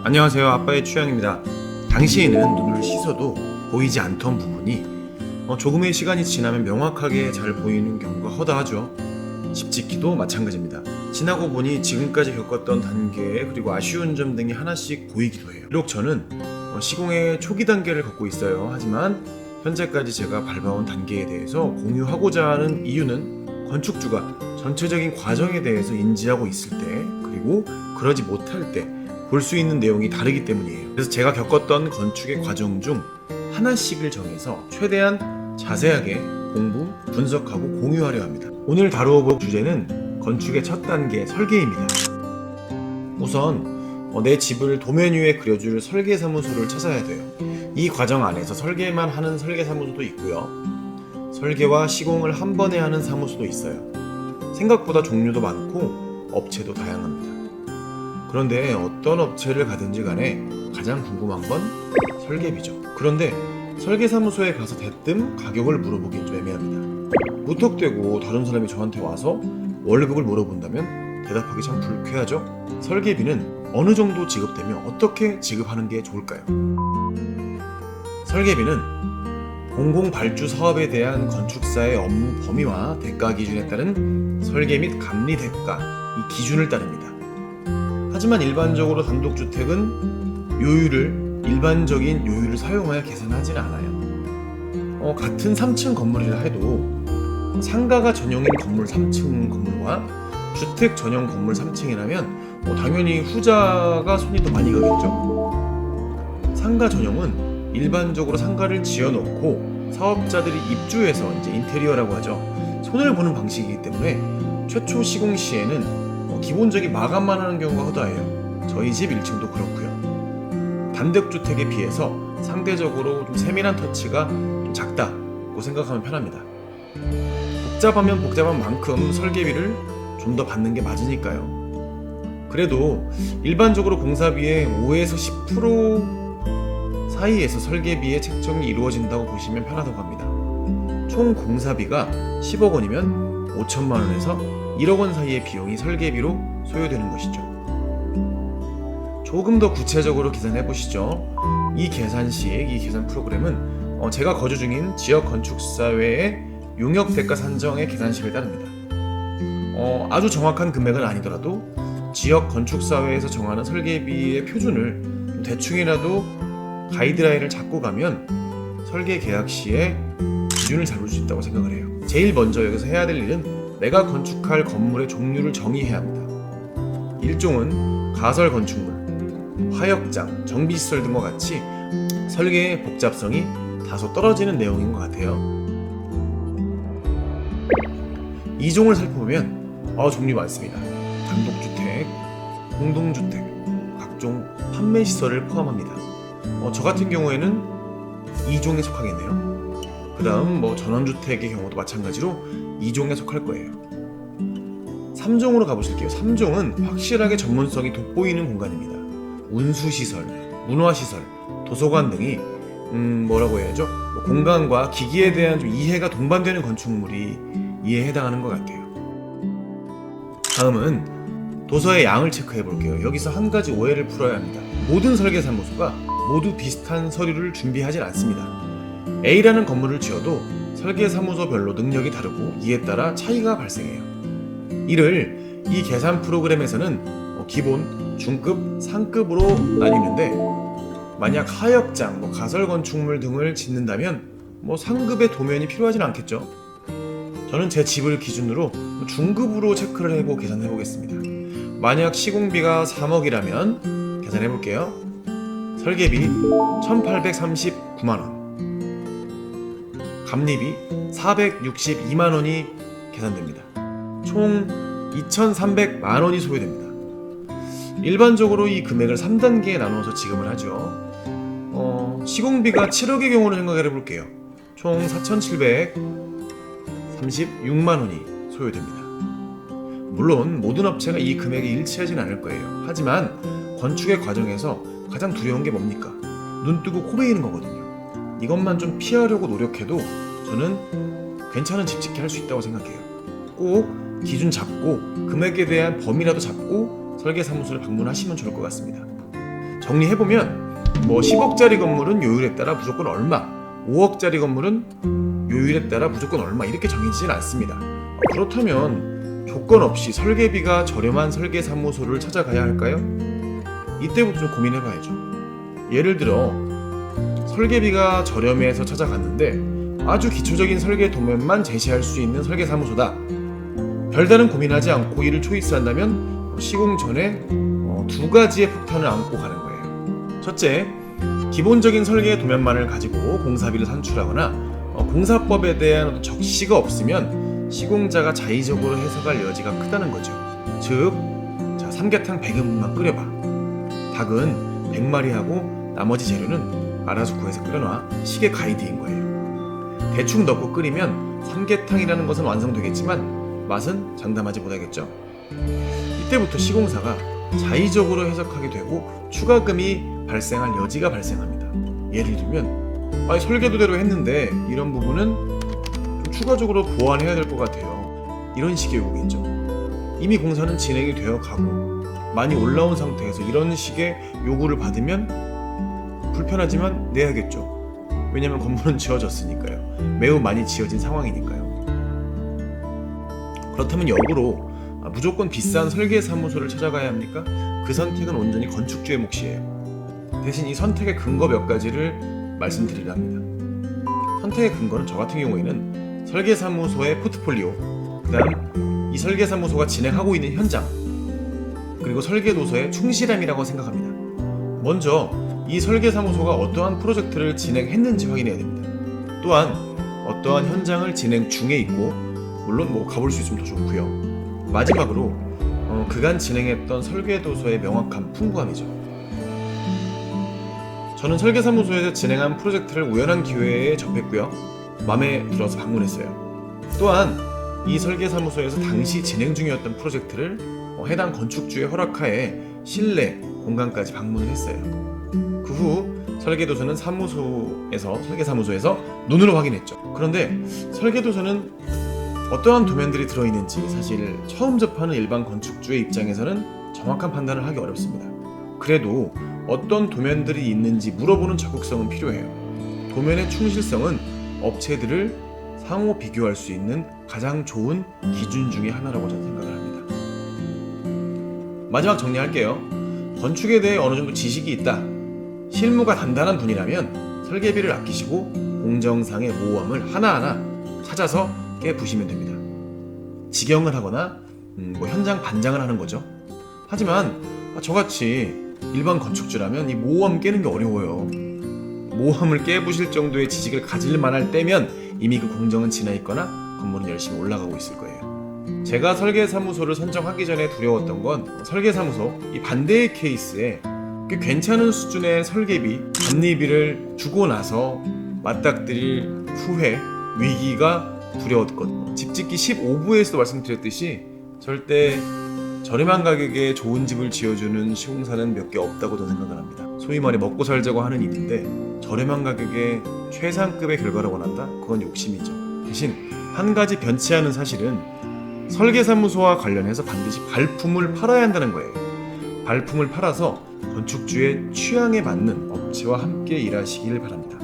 안녕하세요, 아빠의 취향입니다. 당시에는 눈을 씻어도 보이지 않던 부분이 조금의 시간이 지나면 명확하게 잘 보이는 경우가 허다하죠. 집짓기도 마찬가지입니다. 지나고 보니 지금까지 겪었던 단계 그리고 아쉬운 점 등이 하나씩 보이기도 해요. 비록 저는 시공의 초기 단계를 걷고 있어요. 하지만 현재까지 제가 밟아온 단계에 대해서 공유하고자 하는 이유는 건축주가 전체적인 과정에 대해서 인지하고 있을 때, 그리고 그러지 못할 때 볼 수 있는 내용이 다르기 때문이에요. 그래서 제가 겪었던 건축의 과정 중 하나씩을 정해서 최대한 자세하게 공부, 분석하고 공유하려 합니다. 오늘 다루어볼 주제는 건축의 첫 단계 설계입니다. 우선 내 집을 도면 위에 그려줄 설계사무소를 찾아야 돼요. 이 과정 안에서 설계만 하는 설계사무소도 있고요, 설계와 시공을 한 번에 하는 사무소도 있어요. 생각보다 종류도 많고 업체도 다양합니다. 그런데 어떤 업체를 가든지 간에 가장 궁금한 건 설계비죠. 그런데 설계사무소에 가서 대뜸 가격을 물어보기엔 좀 애매합니다. 무턱대고 다른 사람이 저한테 와서 월급을 물어본다면 대답하기 참 불쾌하죠. 설계비는 어느 정도 지급되며 어떻게 지급하는 게 좋을까요? 설계비는 공공발주 사업에 대한 건축사의 업무 범위와 대가 기준에 따른 설계 및 감리 대가, 이 기준을 따릅니다. 하지만 일반적으로 단독주택은 일반적인 요율을 사용하여 계산하지는 않아요. 같은 3층 건물이라 해도 상가가 전용인 건물 3층 건물과 주택 전용 건물 3층이라면 당연히 후자가 손이 더 많이 가겠죠. 상가 전용은 일반적으로 상가를 지어놓고 사업자들이 입주해서 이제 인테리어라고 하죠, 손을 보는 방식이기 때문에 최초 시공 시에는 기본적인 마감만 하는 경우가 허다해요. 저희 집 1층도 그렇고요. 단독주택에 비해서 상대적으로 좀 세밀한 터치가 좀 작다고 생각하면 편합니다. 복잡하면 복잡한 만큼 설계비를 좀 더 받는 게 맞으니까요. 그래도 일반적으로 공사비의 5에서 10% 사이에서 설계비의 책정이 이루어진다고 보시면 편하다고 합니다. 총 공사비가 10억 원이면 5천만 원에서 1억 원 사이의 비용이 설계비로 소요되는 것이죠. 조금 더 구체적으로 계산해 보시죠. 이 계산 프로그램은 제가 거주 중인 지역 건축사회의 용역 대가 산정의 계산식을 따릅니다. 아주 정확한 금액은 아니더라도 지역 건축사회에서 정하는 설계비의 표준을 대충이라도 가이드라인을 잡고 가면 설계 계약 시에 기준을 잡을 수 있다고 생각을 해요. 제일 먼저 여기서 해야 될 일은 내가 건축할 건물의 종류를 정의해야 합니다. 일종은 가설 건축물, 화역장, 정비시설 등과 같이 설계의 복잡성이 다소 떨어지는 내용인 것 같아요. 이종을 살펴보면 종류 많습니다. 단독주택, 공동주택, 각종 판매시설을 포함합니다. 저 같은 경우에는 2종에 속하겠네요. 그 다음 전원주택의 경우도 마찬가지로 2종에 속할 거예요. 3종으로 가보실게요. 3종은 확실하게 전문성이 돋보이는 공간입니다. 운수시설, 문화시설, 도서관 등이 뭐라고 해야죠? 공간과 기기에 대한 좀 이해가 동반되는 건축물이 이에 해당하는 것 같아요. 다음은 도서의 양을 체크해 볼게요. 여기서 한 가지 오해를 풀어야 합니다. 모든 설계사무소가 모두 비슷한 서류를 준비하진 않습니다. A라는 건물을 지어도 설계사무소별로 능력이 다르고 이에 따라 차이가 발생해요. 이를 이 계산 프로그램에서는 기본, 중급, 상급으로 나뉘는데, 만약 하역장, 가설 건축물 등을 짓는다면 상급의 도면이 필요하진 않겠죠. 저는 제 집을 기준으로 중급으로 체크를 해보고 계산해 보겠습니다. 만약 시공비가 3억이라면 계산해 볼게요. 설계비 1839만원, 감리비 462만원이 계산됩니다. 총 2300만원이 소요됩니다. 일반적으로 이 금액을 3단계에 나누어서 지급을 하죠. 시공비가 7억의 경우를 생각해 볼게요. 총 4736만원이 소요됩니다. 물론 모든 업체가 이 금액이 일치하진 않을 거예요. 하지만 건축의 과정에서 가장 두려운 게 뭡니까? 눈 뜨고 코 베이는 거거든요. 이것만 좀 피하려고 노력해도 저는 괜찮은 집 짓기 할 수 있다고 생각해요. 꼭 기준 잡고 금액에 대한 범위라도 잡고 설계사무소를 방문하시면 좋을 것 같습니다. 정리해보면 뭐 10억짜리 건물은 요율에 따라 무조건 얼마, 5억짜리 건물은 요율에 따라 무조건 얼마 이렇게 정해지진 않습니다. 그렇다면 조건 없이 설계비가 저렴한 설계사무소를 찾아가야 할까요? 이때부터 좀 고민해봐야죠. 예를 들어 설계비가 저렴해서 찾아갔는데 아주 기초적인 설계 도면만 제시할 수 있는 설계사무소다. 별다른 고민하지 않고 이를 초이스한다면 시공 전에 두 가지의 폭탄을 안고 가는 거예요. 첫째, 기본적인 설계 도면만을 가지고 공사비를 산출하거나 공사법에 대한 적시가 없으면 시공자가 자의적으로 해석할 여지가 크다는 거죠. 즉, 삼계탕 100인분만 끓여봐. 닭은 100마리 하고 나머지 재료는 알아서 구해서 끓여놔. 식의 가이드인 거예요. 대충 넣고 끓이면 삼계탕이라는 것은 완성되겠지만 맛은 장담하지 못하겠죠. 이때부터 시공사가 자의적으로 해석하게 되고 추가금이 발생할 여지가 발생합니다. 예를 들면 설계도대로 했는데 이런 부분은 좀 추가적으로 보완해야 될 것 같아요. 이런 식의 요구겠죠. 이미 공사는 진행이 되어 가고 많이 올라온 상태에서 이런 식의 요구를 받으면 불편하지만 내야겠죠. 왜냐면 건물은 지어졌으니까요. 매우 많이 지어진 상황이니까요. 그렇다면 역으로 무조건 비싼 설계사무소를 찾아가야 합니까? 그 선택은 온전히 건축주의 몫이에요. 대신 이 선택의 근거 몇 가지를 말씀드리려 합니다. 선택의 근거는 저 같은 경우에는 설계사무소의 포트폴리오, 그 다음 이 설계사무소가 진행하고 있는 현장, 그리고 설계도서의 충실함이라고 생각합니다. 먼저 이 설계사무소가 어떠한 프로젝트를 진행했는지 확인해야 됩니다. 또한 어떠한 현장을 진행 중에 있고 물론 가볼 수 있으면 더 좋고요. 마지막으로 그간 진행했던 설계도서의 명확한 풍부함이죠. 저는 설계사무소에서 진행한 프로젝트를 우연한 기회에 접했고요. 마음에 들어서 방문했어요. 또한 이 설계사무소에서 당시 진행 중이었던 프로젝트를 해당 건축주의 허락하에 실내 공간까지 방문을 했어요. 그 후 설계도서는 설계사무소에서 눈으로 확인했죠. 그런데 설계도서는 어떠한 도면들이 들어있는지 사실 처음 접하는 일반 건축주의 입장에서는 정확한 판단을 하기 어렵습니다. 그래도 어떤 도면들이 있는지 물어보는 적극성은 필요해요. 도면의 충실성은 업체들을 상호 비교할 수 있는 가장 좋은 기준 중에 하나라고 저는 생각을 합니다. 마지막 정리할게요. 건축에 대해 어느 정도 지식이 있다, 실무가 단단한 분이라면 설계비를 아끼시고 공정상의 모호함을 하나하나 찾아서 깨부시면 됩니다. 직영을 하거나 현장 반장을 하는 거죠. 하지만 저같이 일반 건축주라면 이 모호함 깨는 게 어려워요. 모호함을 깨부실 정도의 지식을 가질 만할 때면 이미 그 공정은 지나 있거나 건물은 열심히 올라가고 있을 거예요. 제가 설계사무소를 선정하기 전에 두려웠던 건 설계사무소 이 반대의 케이스에 꽤 괜찮은 수준의 설계비, 감리비를 주고 나서 맞닥뜨릴 후회, 위기가 두려웠거든요. 집짓기 15부에서도 말씀드렸듯이 절대 저렴한 가격에 좋은 집을 지어주는 시공사는 몇 개 없다고 저는 생각을 합니다. 소위 말해 먹고 살자고 하는 일인데 저렴한 가격에 최상급의 결과를 원한다? 그건 욕심이죠. 대신 한 가지 변치 않은 사실은 설계사무소와 관련해서 반드시 발품을 팔아야 한다는 거예요. 발품을 팔아서 건축주의 취향에 맞는 업체와 함께 일하시길 바랍니다.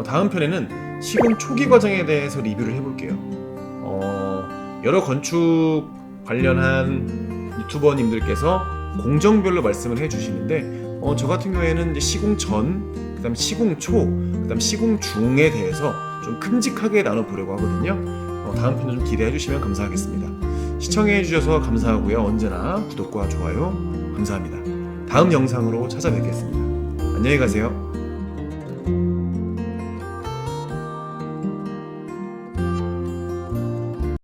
다음 편에는 시공 초기 과정에 대해서 리뷰를 해볼게요. 여러 건축 관련한 유튜버님들께서 공정별로 말씀을 해주시는데 저 같은 경우에는 이제 시공 전, 그 다음 시공 초, 그 다음 시공 중에 대해서 좀 큼직하게 나눠보려고 하거든요. 다음 편도 좀 기대해 주시면 감사하겠습니다. 시청해 주셔서 감사하고요. 언제나 구독과 좋아요 감사합니다. 다음 영상으로 찾아뵙겠습니다. 안녕히 가세요.